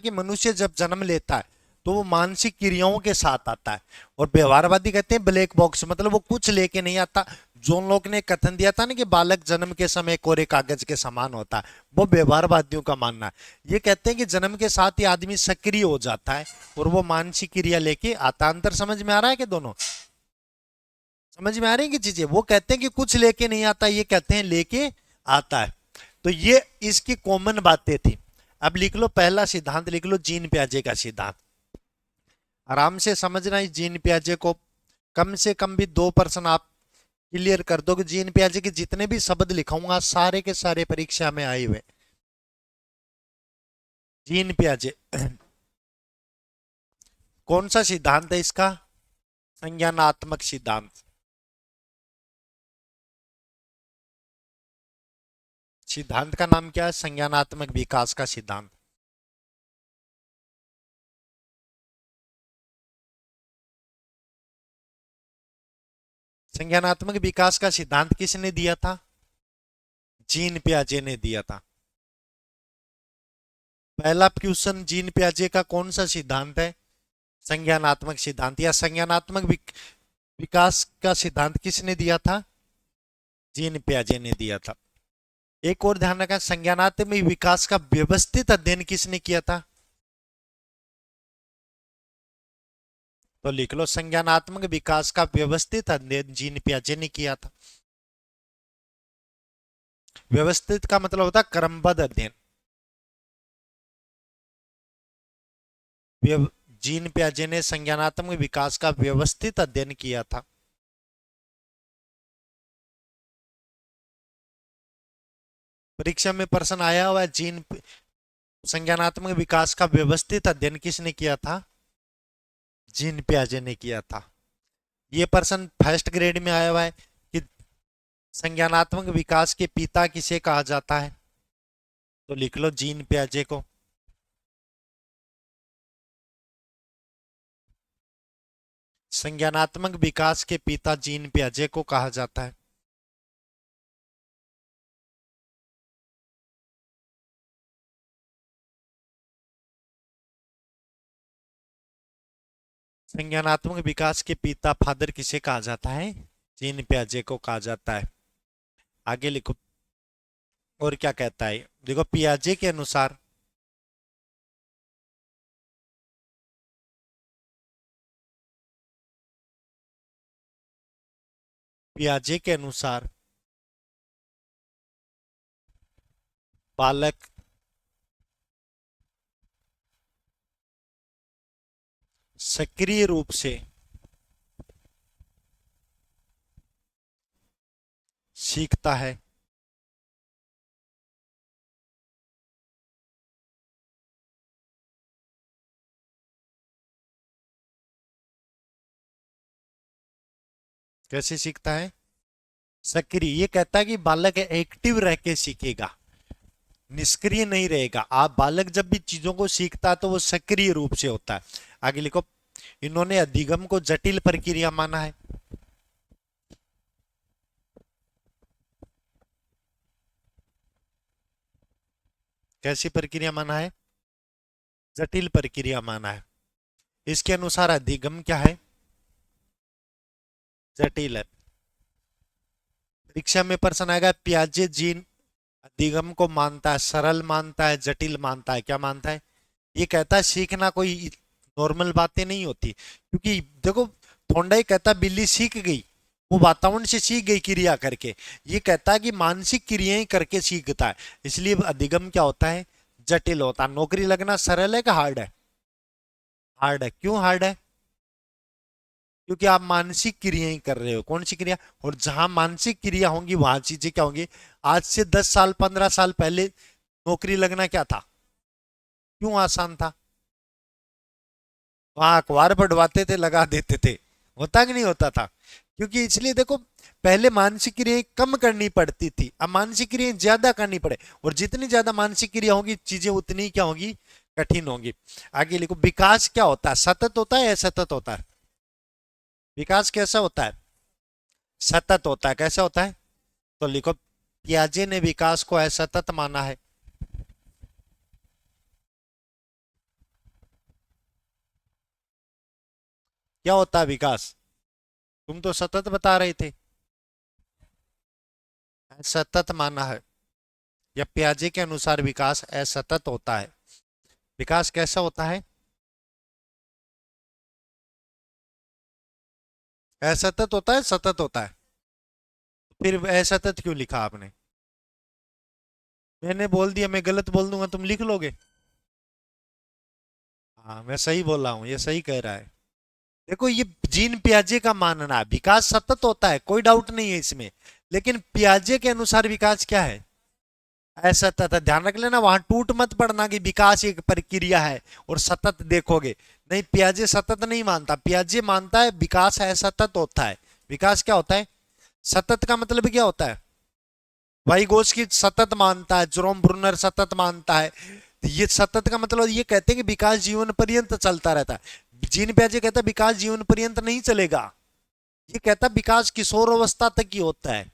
कि मनुष्य जब जन्म लेता है तो वो मानसिक क्रियाओं के साथ आता है, और व्यवहारवादी कहते हैं ब्लैक बॉक्स, मतलब वो कुछ लेके नहीं आता। जोन लोक ने कथन दिया था ना कि बालक जन्म के समय कोरे कागज के समान होता है, वो व्यवहारवादियों का मानना है। ये कहते हैं कि जन्म के साथ ही आदमी सक्रिय हो जाता है और वो मानसिक क्रिया लेके आता। अंतर समझ में आ रहा है कि दोनों समझ में आ रही है कि चीजें? वो कहते हैं कि कुछ लेके नहीं आता, ये कहते हैं लेके आता है। तो ये इसकी कॉमन बातें थी। अब लिख लो पहला सिद्धांत, लिख लो जीन पियाजे का सिद्धांत। आराम से समझना इस जीन पियाजे को, कम से कम भी 2% आप क्लियर कर दो कि जीन पियाजे के जितने भी शब्द लिखाऊंगा सारे के सारे परीक्षा में आए हुए। जीन पियाजे कौन सा सिद्धांत है इसका? संज्ञानात्मक सिद्धांत। सिद्धांत का नाम क्या है? संज्ञानात्मक विकास का सिद्धांत। संज्ञानात्मक विकास का सिद्धांत किसने दिया था? जीन पियाजे ने दिया था। पहला क्वेश्चन, जीन पियाजे का कौन सा सिद्धांत है? संज्ञानात्मक सिद्धांत। या संज्ञानात्मक विकास का सिद्धांत किसने दिया था? जीन पियाजे ने दिया था। एक और ध्यान रखा, संज्ञानात्मक विकास का व्यवस्थित अध्ययन किसने किया था? तो लिख लो संज्ञानात्मक विकास का व्यवस्थित अध्ययन जीन पियाजे ने किया था। व्यवस्थित का मतलब होता है क्रमबद्ध अध्ययन। जीन पियाजे ने संज्ञानात्मक विकास का व्यवस्थित अध्ययन किया था। परीक्षा में प्रश्न आया हुआ है, जीन संज्ञानात्मक विकास का व्यवस्थित अध्ययन किसने किया था? जीन पियाजे ने किया था। ये प्रश्न फर्स्ट ग्रेड में आया हुआ है कि संज्ञानात्मक विकास के पिता किसे कहा जाता है? तो लिख लो जीन पियाजे को। संज्ञानात्मक विकास के पिता जीन पियाजे को कहा जाता है। संज्ञानात्मक विकास के पिता फादर किसे कहा जाता है? जीन पियाजे को कहा जाता है। आगे लिखो और क्या कहता है, देखो पियाजे के अनुसार पियाजे के अनुसार बालक सक्रिय रूप से सीखता है। कैसे सीखता है? सक्रिय। ये कहता है कि बालक एक्टिव रह के सीखेगा, निष्क्रिय नहीं रहेगा। आप बालक जब भी चीजों को सीखता है तो वो सक्रिय रूप से होता है। आगे लिखो, इन्होंने अधिगम को जटिल प्रक्रिया माना है। कैसी प्रक्रिया माना है? जटिल प्रक्रिया माना है। इसके अनुसार अधिगम क्या है? जटिल है। परीक्षा में प्रश्न आएगा, पियाजे जीन अधिगम को मानता है, सरल मानता है, जटिल मानता है, क्या मानता है? ये कहता है सीखना कोई नॉर्मल बातें नहीं होती, क्योंकि देखो थोंडाई कहता बिल्ली सीख गई, वो वातावरण से सीख गई क्रिया करके। ये कहता है कि मानसिक क्रियाएं करके सीखता है, इसलिए अधिगम क्या होता है? जटिल होता है। नौकरी लगना सरल है कि हार्ड है? हार्ड है। क्यों हार्ड है? क्योंकि आप मानसिक क्रियाएं कर रहे हो। कौन सी क्रिया? और जहां मानसिक क्रिया होंगी वहां चीजें क्या होंगी? आज से 10 साल 15 साल पहले नौकरी लगना क्या था? क्यों आसान था? वहां अखबार बढ़वाते थे, लगा देते थे। होता कि नहीं होता था? क्योंकि इसलिए देखो, पहले मानसिक क्रियाएं कम करनी पड़ती थी, अब मानसिक क्रियाएं ज्यादा करनी पड़े, और जितनी ज्यादा मानसिक क्रिया होगी चीजें उतनी क्या होगी? कठिन होंगी। आगे लिखो, विकास क्या होता है? सतत होता है या असतत होता है? विकास कैसा होता है? सतत होता है। कैसा होता है? तो लिखो, पियाजे ने विकास को असतत माना है। क्या होता है विकास? तुम तो सतत बता रहे थे। सतत माना है, या पियाजे के अनुसार विकास असतत होता है। विकास कैसा होता है? असतत होता है, सतत होता है? फिर असतत क्यों लिखा आपने? मैंने बोल दिया, मैं गलत बोल दूंगा तुम लिख लोगे? हाँ मैं सही बोल रहा हूँ, ये सही कह रहा है। देखो ये जीन पियाजे का मानना है, विकास सतत होता है, कोई डाउट नहीं है इसमें। लेकिन पियाजे के अनुसार विकास क्या है? असतत है। ध्यान रख लेना, वहां टूट मत पड़ना कि विकास एक प्रक्रिया है और सतत देखोगे। नहीं, पियाजे सतत नहीं मानता, पियाजे मानता है विकास असतत होता है। विकास क्या होता है? सतत का मतलब क्या होता है? वाइगोत्स्की सतत मानता है, जेरोम ब्रूनर सतत मानता है। तो ये सतत का मतलब ये कहते हैं कि विकास जीवन पर्यंत चलता रहता है। जीन पियाजे कहता है विकास जीवन पर्यंत नहीं चलेगा। ये कहता है विकास किशोर अवस्था तक ही होता है।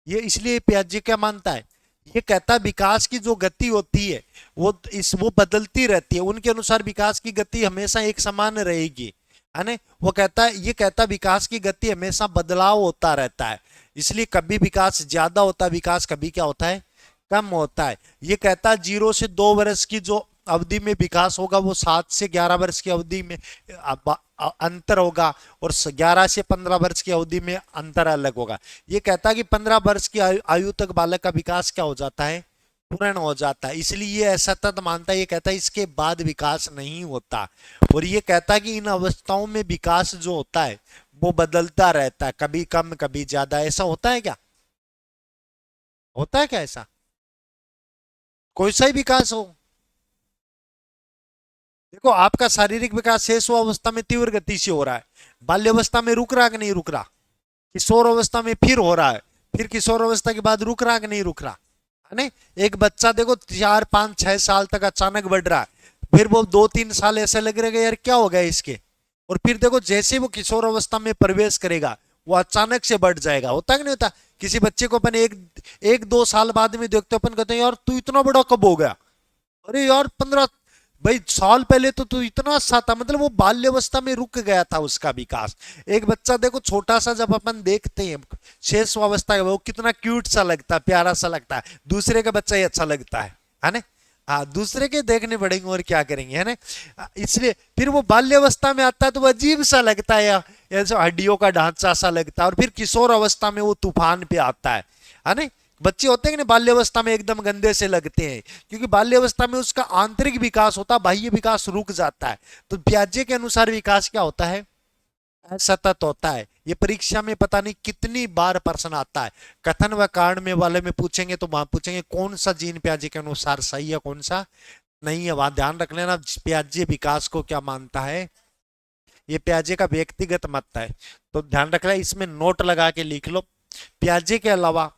ये इसलिए पियाजे क्या मानता है? ये कहता है विकास की जो गति होती है वो बदलती रहती है, उनके अनुसार विकास की गति हमेशा एक समान रहेगी, है ना? वो कहता है, ये कहता है विकास की गति हमेशा बदलाव होता रहता है। इसलिए कभी विकास ज्यादा होता है, विकास कभी क्या होता है, कम होता है। ये कहता है 0 से 2 वर्ष की जो अवधि में विकास होगा वो 7 से 11 वर्ष की अवधि में अंतर होगा, और 11 से 15 वर्ष की अवधि में अंतर अलग होगा। ये कहता है कि 15 वर्ष की आयु तक बालक का विकास क्या हो जाता है, पूर्ण हो जाता है। इसलिए ये असतत मानता है, ये कहता है इसके बाद विकास नहीं होता। और ये कहता है कि इन अवस्थाओं में विकास जो होता है वो बदलता रहता है, कभी कम कभी ज्यादा। ऐसा होता है क्या? होता है क्या ऐसा? कोई सा ही विकास हो। देखो आपका शारीरिक विकास शेष अवस्था में तीव्र गति से हो रहा है, बाल्यावस्था में रुक रहा कि नहीं रुक रहा? किशोर अवस्था में फिर हो रहा है, फिर किशोर अवस्था के बाद रुक रहा कि नहीं रुक रहा, है ना? एक बच्चा देखो 4 5 6 साल तक अचानक बढ़ रहा है, फिर वो 2 3 साल ऐसे लग रहा है यार क्या हो गया इसके, और फिर देखो जैसे वो किशोर अवस्था में प्रवेश करेगा वो अचानक से बढ़ जाएगा। होता कि नहीं होता? किसी बच्चे को अपन एक 1 2 साल बाद में देखते अपन कहते हैं यार तू इतना बड़ा कब हो गया? अरे यार 15 भाई साल पहले तो तू इतना सा था, मतलब वो बाल्यावस्था में रुक गया था उसका विकास। एक बच्चा देखो छोटा सा जब अपन देखते हैं शेष अवस्था का, वो कितना क्यूट सा लगता है, प्यारा सा लगता है, दूसरे का बच्चा ही अच्छा लगता है ना? हाँ दूसरे के देखने पड़ेंगे और क्या करेंगे, है ना? इसलिए फिर वो बाल्यावस्था में आता है तो वो अजीब सा लगता है, ऐसा हड्डियों का ढांचा सा लगता है, और फिर किशोर अवस्था में वो तूफान पे आता है ना? बच्चे होते हैं कि बाल्यावस्था में एकदम गंदे से लगते हैं, क्योंकि बाल्यावस्था में उसका आंतरिक विकास होता है, बाह्य विकास रुक जाता है। तो पियाजे के अनुसार विकास क्या होता है? सतत होता है। ये परीक्षा में पता नहीं कितनी बार प्रश्न आता है, कथन व कारण में वाले में पूछेंगे तो वहां पूछेंगे कौन सा जीन पियाजे के अनुसार सही है कौन सा नहीं है। वहां ध्यान रख लेना पियाजे विकास को क्या मानता है, ये पियाजे का व्यक्तिगत मत है। तो ध्यान रख लेना, इसमें नोट लगा के लिख लो पियाजे के अलावा,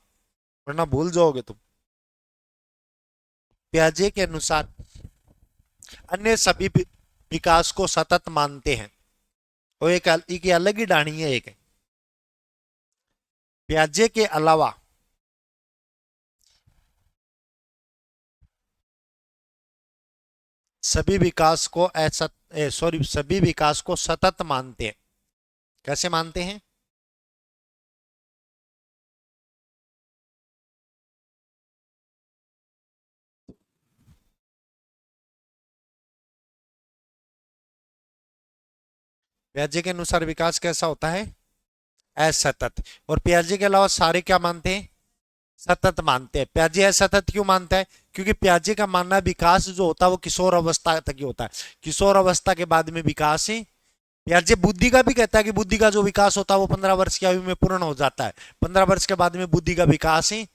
वरना भूल जाओगे तुम। पियाजे के अनुसार अन्य सभी विकास को सतत मानते हैं। और एक अलग ही डाणी है एक, पियाजे के अलावा सभी विकास को सॉरी सभी विकास को सतत मानते हैं। कैसे मानते हैं? पियाजे के अनुसार विकास कैसा होता है? असतत। और पियाजे के अलावा सारे क्या मानते हैं? सतत मानते हैं। पियाजे असतत क्यों मानता है? क्योंकि पियाजे का मानना विकास जो होता है वो किशोर अवस्था तक ही होता है, किशोर अवस्था के बाद में विकास ही। पियाजे बुद्धि का भी कहता है कि बुद्धि का जो विकास होता है वो 15 वर्ष की आयु में पूर्ण हो जाता है, 15 वर्ष के बाद में बुद्धि का विकास ही।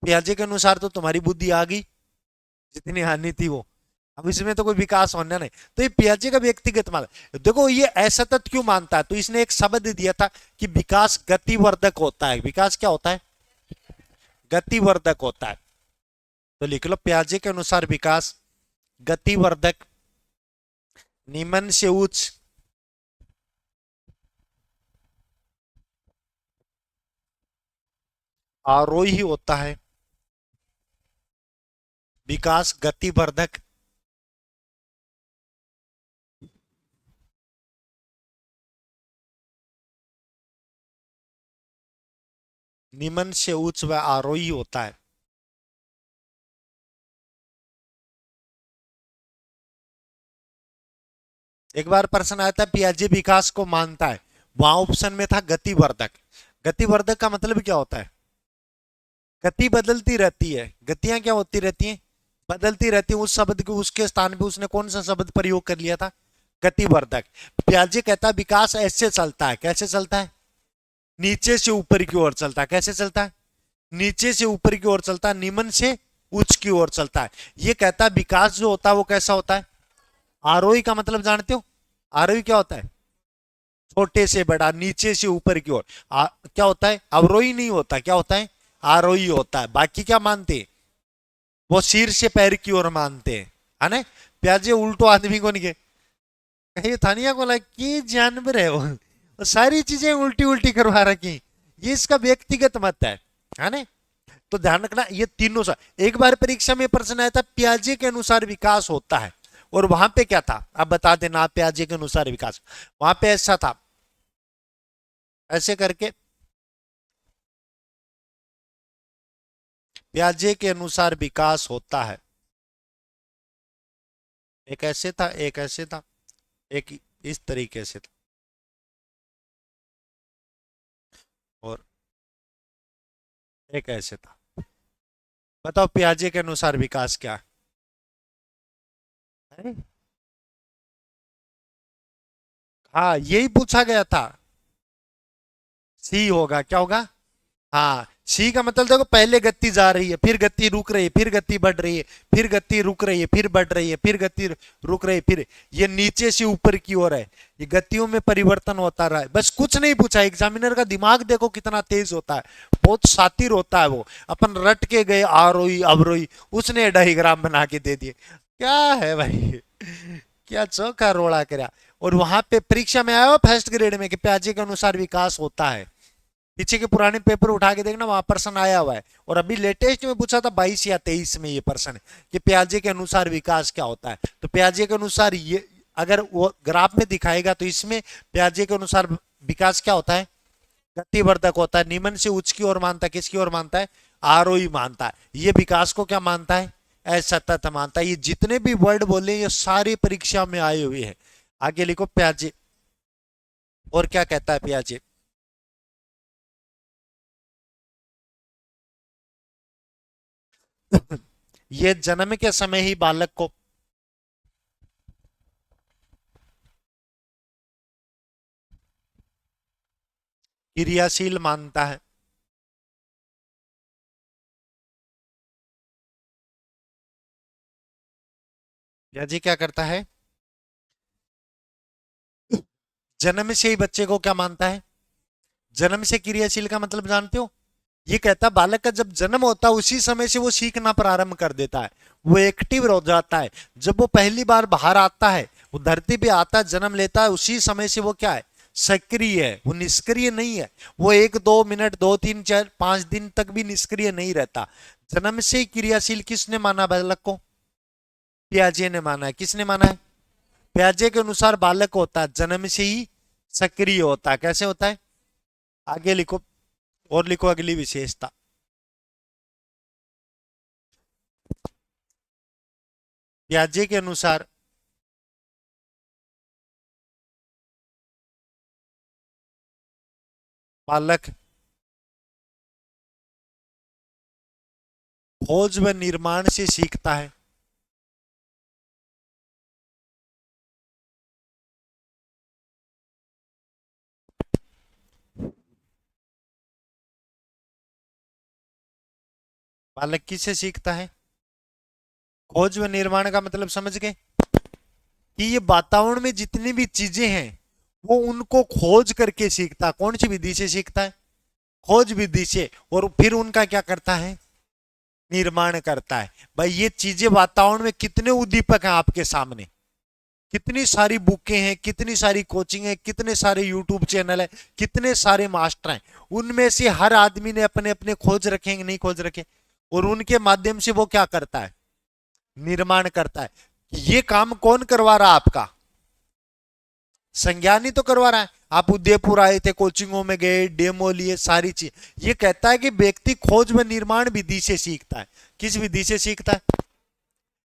पियाजे के अनुसार तो तुम्हारी बुद्धि आ गई जितनी आनी थी वो, अब इसमें तो कोई विकास होना नहीं। तो ये पियाजे का व्यक्तिगत मान, देखो ये असतत क्यों मानता है, तो इसने एक शब्द दिया था कि विकास गतिवर्धक होता है। विकास क्या होता है? गतिवर्धक होता है। तो लिख लो पियाजे के अनुसार विकास गतिवर्धक, निम्न से उच्च, आरोही होता है। विकास गतिवर्धक निम्न से उच्च व आरोही होता है। एक बार प्रश्न आया था पियाजे विकास को मानता है, वहां ऑप्शन में था गतिवर्धक। गतिवर्धक का मतलब क्या होता है? गति बदलती रहती है, गतियां क्या होती रहती हैं? बदलती रहती है। उस शब्द को उसके स्थान पे उसने कौन सा शब्द प्रयोग कर लिया था? गतिवर्धक। पियाजे कहता है विकास ऐसे चलता है, कैसे चलता है? नीचे से ऊपर की ओर चलता है। कैसे चलता है? नीचे से ऊपर की ओर चलता है, निम्न से उच्च की ओर चलता है। ये कहता है विकास जो होता है वो कैसा होता है? आरोही का मतलब जानते हो? आरोही क्या होता है? छोटे से बड़ा, नीचे से ऊपर की ओर। क्या होता है? अवरोही नहीं होता, क्या होता है? आरोही होता है। बाकी क्या मानते हैं? वो सिर से पैर की ओर मानते हैं, है ना? प्याजे उल्टो आदमी को नहीं ये थानिया को लगा कि जानवर है वो सारी चीजें उल्टी उल्टी करवा रखी। ये इसका व्यक्तिगत मत है ना? तो ध्यान रखना ये तीनों सा। एक बार परीक्षा में प्रश्न आया था प्याजे के अनुसार विकास होता है, और वहां पे क्या था अब बता देना। प्याजे के अनुसार विकास वहां पे ऐसा था, ऐसे करके प्याजे के अनुसार विकास होता है। एक ऐसे था, एक ऐसे था, एक इस तरीके से था, और एक ऐसे था। बताओ प्याजे के अनुसार विकास क्या है? हाँ यही पूछा गया था। सी होगा, क्या होगा? हाँ सी का मतलब देखो, पहले गति जा रही है, फिर गति रुक रही है, फिर गति बढ़ रही है, फिर गति रुक रही है, फिर बढ़ रही है, फिर गति रुक रही है, फिर ये नीचे से ऊपर की ओर है। ये गतियों में परिवर्तन होता रहा है, बस कुछ नहीं पूछा। एग्जामिनर का दिमाग देखो कितना तेज होता है, बहुत शातिर होता है वो। अपन रट के गए आरोही अवरोही, उसने डायग्राम बना के दे दिए। क्या है भाई, क्या चौका रोड़ा करा। और वहां पे परीक्षा में आया फर्स्ट ग्रेड में कि प्याजे के अनुसार विकास होता है। पीछे के पुराने पेपर उठा के देखना, वहां प्रश्न आया हुआ है। और अभी लेटेस्ट में पूछा था 22 या 23 में ये प्रश्न है कि प्याजे के अनुसार विकास क्या होता है। तो प्याजे के अनुसार ये अगर वो ग्राफ में दिखाएगा तो इसमें प्याजे के अनुसार विकास क्या होता है? गतिवर्धक होता है। निम्न से उच्च की ओर मानता है, किसकी ओर मानता है? आरोही मानता है। ये विकास को क्या मानता है? असतत मानता है। ये जितने भी वर्ड बोले ये सारी परीक्षा में आए हुए हैं। आगे लिखो प्याजे। और क्या कहता है प्याजे? ये जन्म के समय ही बालक को क्रियाशील मानता है। प्याजे क्या करता है? जन्म से ही बच्चे को क्या मानता है? जन्म से क्रियाशील का मतलब जानते हो? ये कहता है बालक का जब जन्म होता है उसी समय से वो सीखना प्रारंभ कर देता है, वो एक्टिव हो जाता है। जब वो पहली बार बाहर आता है, वो धरती पे आता है, जन्म लेता है, उसी समय से वो क्या है? सक्रिय है, वो निष्क्रिय नहीं है। वो 1 2 मिनट 2 3 4 5 दिन तक भी निष्क्रिय नहीं रहता। जन्म से ही क्रियाशील किसने माना बालक को? प्याजे ने माना है। किसने माना है? प्याजे के अनुसार बालक होता है जन्म से ही सक्रिय होता है। कैसे होता है? आगे लिखो, और लिखो अगली विशेषता। प्याजे के अनुसार बालक खोज व निर्माण से सीखता है। बालक किससे सीखता है? खोज व निर्माण का मतलब समझ गए कि ये वातावरण में जितनी भी चीजें हैं वो उनको खोज करके सीखता है। कौन सी विधि से सीखता है? खोज विधि से। और फिर उनका क्या करता है? निर्माण करता है। भाई ये चीजें वातावरण में कितने उद्दीपक हैं आपके सामने, कितनी सारी बुकें हैं, कितनी सारी कोचिंग है, कितने सारे यूट्यूब चैनल है, कितने सारे मास्टर हैं। उनमें से हर आदमी ने अपने अपने खोज रखे नहीं खोज रखे, और उनके माध्यम से वो क्या करता है? निर्माण करता है। ये काम कौन करवा रहा है आपका? संज्ञान ही तो करवा रहा है। आप उदयपुर आए थे, कोचिंगों में गए, डेमो लिए, सारी चीज। ये कहता है कि व्यक्ति खोज व निर्माण विधि से सीखता है। किस विधि से सीखता है?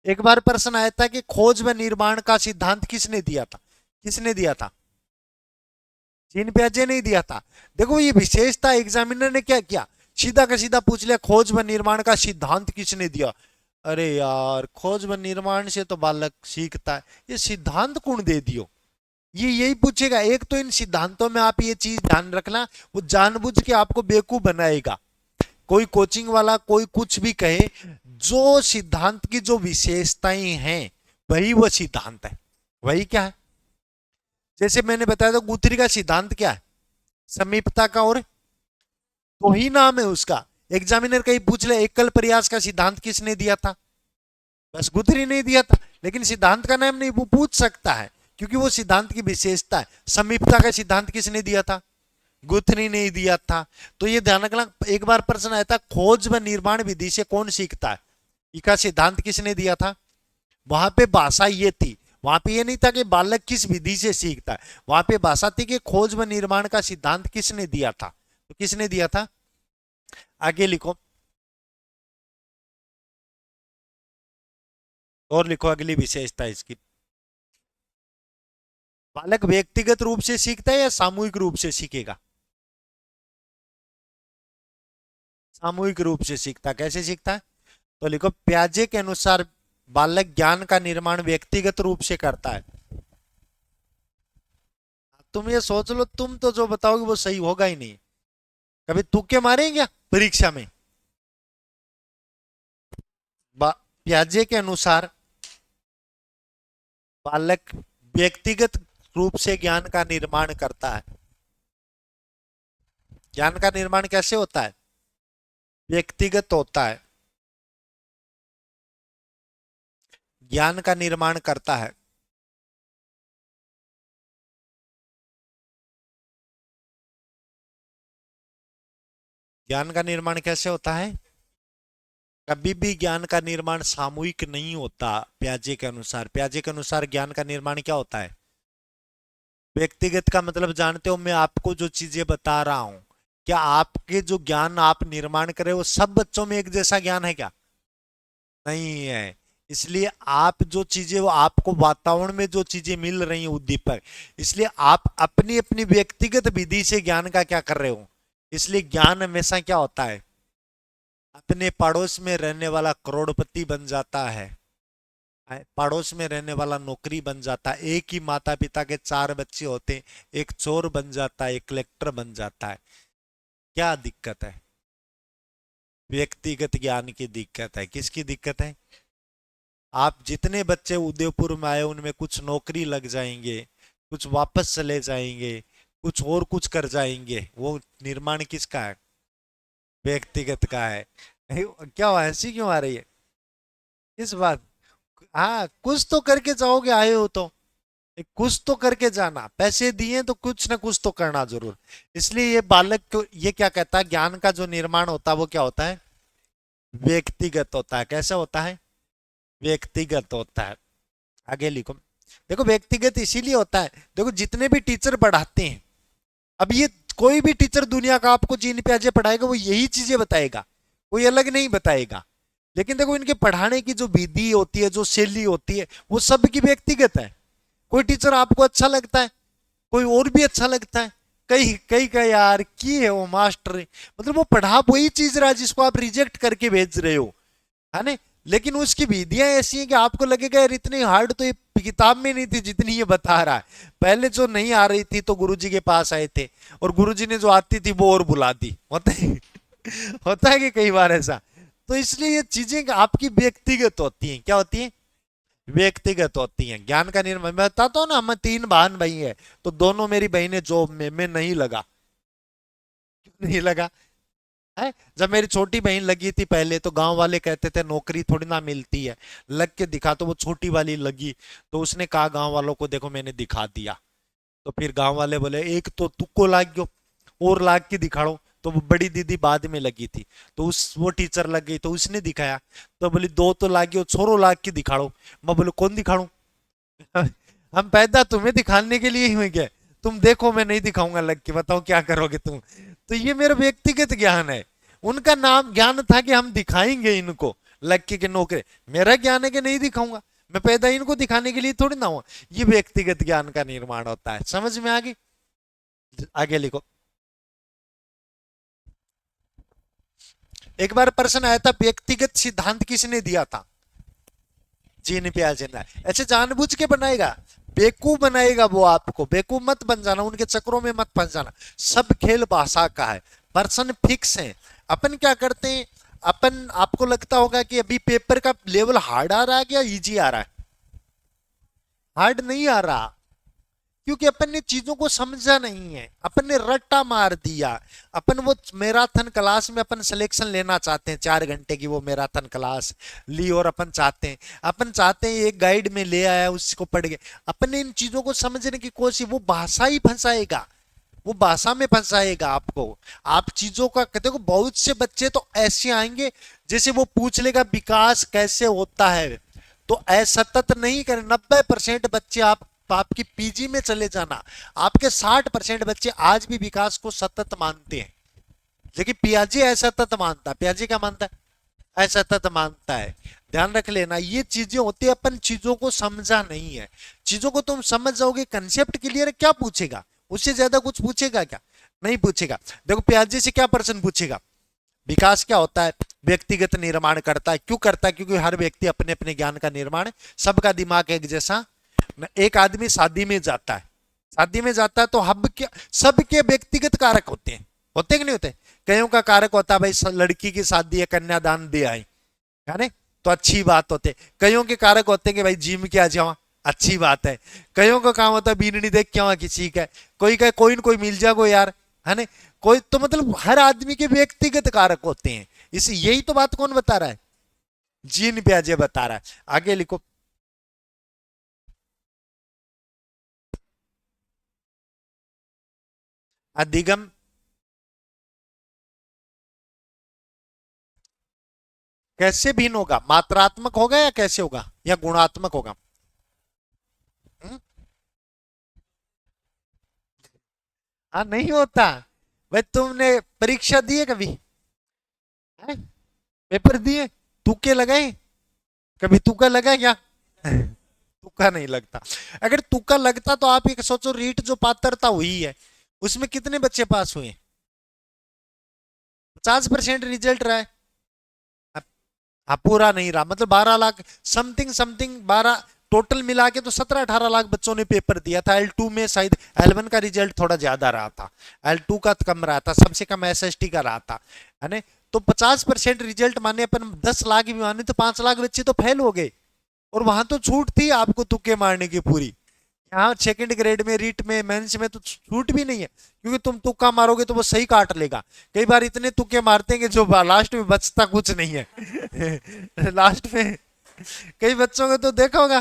एक बार प्रश्न आया था कि खोज व निर्माण का सिद्धांत किसने दिया था? किसने दिया था? जीन पियाजे ने दिया था। देखो ये विशेषता, एग्जामिनर ने क्या किया, सीधा का सीधा पूछ लिया खोज व निर्माण का सिद्धांत किसने दिया। अरे यार, खोज व निर्माण से तो बालक सीखता है, ये सिद्धांत कौन दे दियो? ये यही पूछेगा। एक तो इन सिद्धांतों में आप ये चीज ध्यान रखना, वो जानबूझ के आपको बेवकूफ बनाएगा। कोई कोचिंग वाला कोई कुछ भी कहे, जो सिद्धांत की जो विशेषताएं हैं वही वो सिद्धांत है। वही क्या है? जैसे मैंने बताया था, गुथरी का सिद्धांत क्या है? समीपता का, और तो ही नाम है उसका। एग्जामिनर कहीं पूछ ले एकल प्रयास का सिद्धांत किसने दिया था? बस गुथरी ने दिया था। लेकिन सिद्धांत का नाम नहीं, वो पूछ सकता है क्योंकि वो सिद्धांत की विशेषता है। समीपता का सिद्धांत किसने दिया था? गुथरी ने दिया था। तो ये ध्यान रखना, एक बार प्रश्न आया था खोज व निर्माण विधि से कौन सीखता है, इसका सिद्धांत किसने दिया था? वहां पे भाषा ये थी, वहां पे ये नहीं था कि बालक किस विधि से सीखता है, वहां पे भाषा थी कि खोज व निर्माण का सिद्धांत किसने दिया था। तो किसने दिया था? आगे लिखो और लिखो अगली विशेषता इसकी। बालक व्यक्तिगत रूप से सीखता है या सामूहिक रूप से सीखेगा? सामूहिक रूप से सीखता। कैसे सीखता है? तो लिखो प्याजे के अनुसार बालक ज्ञान का निर्माण व्यक्तिगत रूप से करता है। तुम ये सोच लो, तुम तो जो बताओगे वो सही होगा ही नहीं। कभी तुक्के मारेंगे क्या परीक्षा में? प्याजे के अनुसार बालक व्यक्तिगत रूप से ज्ञान का निर्माण करता है। ज्ञान का निर्माण कैसे होता है? व्यक्तिगत होता है। ज्ञान का निर्माण करता है। ज्ञान का निर्माण कैसे होता है? कभी भी ज्ञान का निर्माण सामूहिक नहीं होता। प्याजे के अनुसार, प्याजे के अनुसार ज्ञान का निर्माण क्या होता है? व्यक्तिगत का मतलब जानते हो, मैं आपको जो चीजें बता रहा हूं, क्या आपके जो ज्ञान आप निर्माण कर रहे हो सब बच्चों में एक जैसा ज्ञान है क्या? नहीं है। इसलिए आप जो चीजें, वो आपको वातावरण में जो चीजें मिल रही हैं उद्दीपक, इसलिए आप अपनी अपनी व्यक्तिगत विधि से ज्ञान का क्या कर रहे हो। इसलिए ज्ञान हमेशा क्या होता है? अपने पड़ोस में रहने वाला करोड़पति बन जाता है, पड़ोस में रहने वाला नौकरी बन जाता है। एक ही माता पिता के चार बच्चे होते हैं, एक चोर बन जाता है, एक कलेक्टर बन जाता है। क्या दिक्कत है? व्यक्तिगत ज्ञान की दिक्कत है। किसकी दिक्कत है? आप जितने बच्चे उदयपुर में आए उनमें कुछ नौकरी लग जाएंगे, कुछ वापस चले जाएंगे, कुछ और कुछ कर जाएंगे, वो निर्माण किसका है? व्यक्तिगत का है। क्या हुआ, हंसी क्यों आ रही है इस बात? हाँ, कुछ तो करके जाओगे, आए हो तो कुछ तो करके जाना, पैसे दिए तो कुछ ना कुछ तो करना जरूर। इसलिए ये बालक को ये क्या कहता है, ज्ञान का जो निर्माण होता है वो क्या होता है? व्यक्तिगत होता है। कैसा होता है? व्यक्तिगत होता है। आगे लिखो। देखो व्यक्तिगत इसीलिए होता है, देखो जितने भी टीचर पढ़ाते हैं, अब ये कोई भी टीचर दुनिया का आपको जीन प्याजे पढ़ाएगा वो यही चीजें बताएगा, कोई अलग नहीं बताएगा। लेकिन देखो इनके पढ़ाने की जो विधि होती है, जो शैली होती है, वो सबकी व्यक्तिगत है। कोई टीचर आपको अच्छा लगता है, कोई और भी अच्छा लगता है। कई कई का यार की है वो मास्टर, मतलब वो पढ़ा वही चीज रहा जिसको आप रिजेक्ट करके भेज रहे हो, है ना? लेकिन उसकी विधियां ऐसी हैं कि आपको लगेगा यार इतनी हार्ड तो ये किताब में नहीं थी जितनी ये बता रहा है। पहले जो नहीं आ रही थी तो गुरुजी के पास आए थे, और गुरुजी ने जो आती थी वो और बुला दी। होता है होता है कि कई बार ऐसा। तो इसलिए ये चीजें आपकी व्यक्तिगत होती हैं। क्या होती हैं? व्यक्तिगत होती हैं। ज्ञान का निर्माण, मैं बताता हूँ ना, हम तीन बहन भाई है, तो दोनों मेरी बहनें जॉब में, मैं नहीं लगा। क्यों नहीं लगा? है, जब मेरी छोटी बहन लगी थी पहले तो गांव वाले कहते थे नौकरी थोड़ी ना मिलती है, लग के दिखा, तो वो छोटी वाली लगी, तो उसने कहा गांव वालों को देखो मैंने दिखा दिया। तो फिर गांव वाले बोले एक तो तुक्को लाग गयो, और लाग के दिखाड़ो। तो वो बड़ी दीदी बाद में लगी थी, तो उस वो टीचर लग गई तो उसने दिखाया। तो बोली दो तो लाग गयो, छोरो लाग के दिखाड़ो। मैं बोले कौन दिखाड़ू हम पैदा तुम्हें दिखाने के लिए ही हुए क्या? तुम देखो मैं नहीं दिखाऊंगा लग के, बताओ क्या करोगे तुम। तो ये मेरा व्यक्तिगत ज्ञान है। उनका नाम ज्ञान था कि हम दिखाएंगे इनको लग के नौकरी। मेरा ज्ञान है कि नहीं दिखाऊंगा, मैं पैदा इनको दिखाने के लिए थोड़ी ना हुआ। ये व्यक्तिगत ज्ञान का निर्माण होता है। समझ में आ गई? आगे लिखो। एक बार प्रश्न आया था, व्यक्तिगत सिद्धांत किसने दिया था? जीन पियाजे ने। ऐसे जानबूझ के बनाएगा, बेवकूफ बनाएगा वो आपको। बेवकूफ मत बन जाना, उनके चक्रों में मत फंस जाना। सब खेल भाषा का है, पर्सन फिक्स है। अपन क्या करते हैं, अपन आपको लगता होगा कि अभी पेपर का लेवल हार्ड आ रहा है क्या इजी आ रहा है? हार्ड नहीं आ रहा, क्योंकि अपन ने चीजों को समझा नहीं है, अपन ने रट्टा मार दिया। अपन वो मैराथन क्लास में अपन सिलेक्शन लेना चाहते हैं, 4 घंटे की वो मैराथन क्लास ली, और अपन चाहते हैं एक गाइड में ले आया उसको पढ़ गए। अपन ने इन चीजों को समझने की कोशिश, वो भाषा ही फंसाएगा, वो भाषा में फंसाएगा आपको। आप चीजों का देखो, बहुत से बच्चे तो ऐसे आएंगे जैसे वो पूछ लेगा विकास कैसे होता है, तो असतत नहीं करें। 90% बच्चे आपकी पीजी में चले जाना, आपके 60% बच्चे आज भी विकास को सतत मानते हैं। लेकिन पियाजे असतत मानता है। पियाजे क्या मानता है? असतत मानता है। ध्यान रख लेना, ये चीजें होती है, अपन चीजों को समझा नहीं है। चीजों को तुम समझ जाओगे, कंसेप्ट क्लियर है, क्या पूछेगा? उससे ज्यादा कुछ पूछेगा क्या? नहीं पूछेगा। देखो पियाजे से क्या प्रश्न पूछेगा? विकास क्या होता है? व्यक्तिगत निर्माण करता है। क्यों करता है? क्योंकि हर व्यक्ति अपने अपने ज्ञान का निर्माण, सबका दिमाग एक जैसा। एक आदमी शादी में जाता है, शादी में जाता है तो हब क्या, सबके व्यक्तिगत कारक होते हैं कि नहीं होते? कईयों का कारक होता है भाई लड़की की शादी है, कन्यादान दे आई, है ना, तो अच्छी बात होते। कईयों के कारक होते हैं कि भाई जिम के आ जाओ, अच्छी बात है। कईयों का काम होता है बीननी देख के किसी का, कोई का कोई न कोई मिल जाएगो यार, है ना। कोई तो मतलब हर आदमी के व्यक्तिगत कारक होते हैं। इस यही तो बात कौन बता रहा है? जीन पियाजे बता रहा है। आगे लिखो। अधिगम कैसे भिन्न होगा? मात्रात्मक होगा या कैसे होगा, या गुणात्मक होगा? हम्म? हाँ नहीं होता। भाई तुमने परीक्षा दी है कभी? है? पेपर दिए? तुक्के लगाए? कभी तुक्का लगा क्या? तुक्का नहीं लगता। अगर तुक्का लगता तो आप एक सोचो, रीट जो पात्रता हुई है उसमें कितने बच्चे पास हुए? 50% रिजल्ट रहा है। हाँ पूरा नहीं रहा, मतलब 12 लाख समथिंग समथिंग, 12 टोटल मिला के तो 17-18 लाख बच्चों ने पेपर दिया था। L2 में शायद L1 का रिजल्ट थोड़ा ज्यादा रहा था, L2 का कम रहा था, सबसे कम SST का रहा था, है ना। तो 50% रिजल्ट माने, अपन 10 लाख भी माने तो 5 लाख बच्चे तो फेल हो गए। और वहां तो छूट थी आपको तुक्के मारने की पूरी। यहाँ सेकंड ग्रेड में, रीट में, मेंस में तो छूट भी नहीं है, क्योंकि तुम तुक्का मारोगे तो वो सही काट लेगा। कई बार इतने तुक्के मारते हैं कि जो लास्ट में बचता कुछ नहीं है। लास्ट में कई बच्चों को तो देखा होगा,